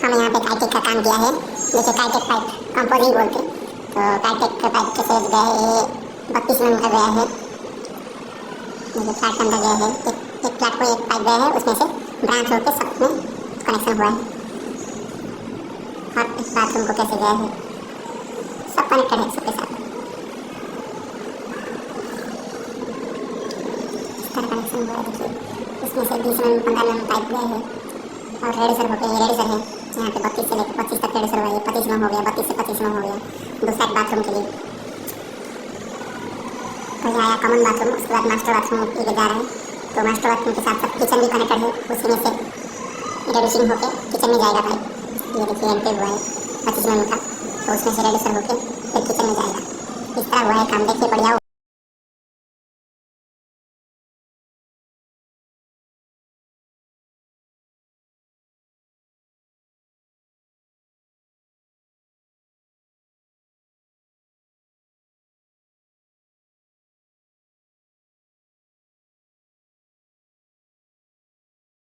हम यहाँ पे काइटेक का काम किया है। जैसे काइटेक पाइप कंपोजिट बोलते, तो काइटेक का पाइप के साइज गया है 32 mm का गया है। जैसे फ्लैट के अंदर गया है, एक फ्लैट को एक पाइप गया है, उसमें से ब्रांच होकर सब में कनेक्शन हुआ है। और इस बाथरूम को कैसे गया है, सब कनेक्टेड है सबके साथ। इस तरह कनेक्शन हुआ है। देखिए इसमें से 20 mm 15 mm पाइप गया है और रेडिसर होकर ये रेडिसर है। यहाँ पे 32 से लेकर 25 तक रेडिसर हुआ है। 25 mm हो गया, 32 से 25 mm हो गया दो साइड बाथरूम के लिए। तो ये आया कॉमन बाथरूम। उसके बाद मास्टर बाथरूम लेके जा रहे हैं। तो मास्टर बाथरूम के साथ साथ किचन भी कनेक्टेड है, उसी में से रेडिसिंग होकर किचन में जाएगा पाइप। ये देखिए एंट्री हुआ है 25 mm का, तो उसमें से रेडिसर होकर फिर किचन में जाएगा। इस तरह हुआ है काम, देखिए बढ़िया।